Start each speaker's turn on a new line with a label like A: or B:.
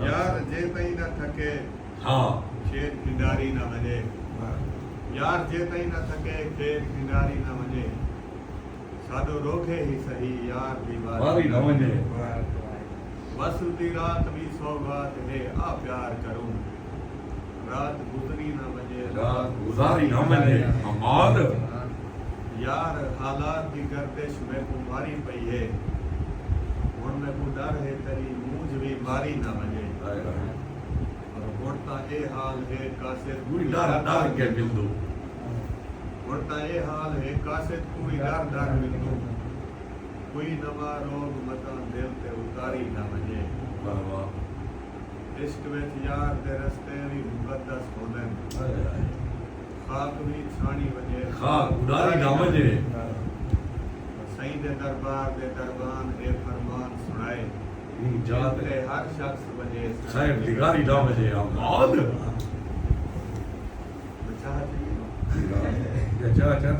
A: यार जे तई न थके
B: हाँ
A: खेत खिंडारी न वञे यार जे तई न थके खेत खिंडारी न वञे साडो रोके ही सही यार दी
B: वारी न वञे
A: वसुदी रात भी सौगात है आ प्यार करूं रात गुजरी न वञे
B: रात गुजारी न वञे अमाद
A: यार हालात की गर्दिश में तुम्हारी पई है हुण में को डर है तेरी मूंझ भी मारी न वञे और हुण ता ए हाल है कासिर
B: कोई डर डर के बिंदु
A: हुण ता ए हाल है कासिर कोई डर डर बिंदु कोई नवा रोग मता दिल ते उतारी न वञे
B: वाह वाह
A: इश्क विच यार दे रस्ते भी मुक़द्दस होंदन खाक भी छाणी वञे
B: खाक उडारी न वञे
A: सईं दे दरबार दे दरबान ए फरमान सुनाए
B: जात
A: ते हर शख्स वञे
B: साहिब दिगारी न वञे अमाद
A: बचा दी
B: अच्छा अच्छा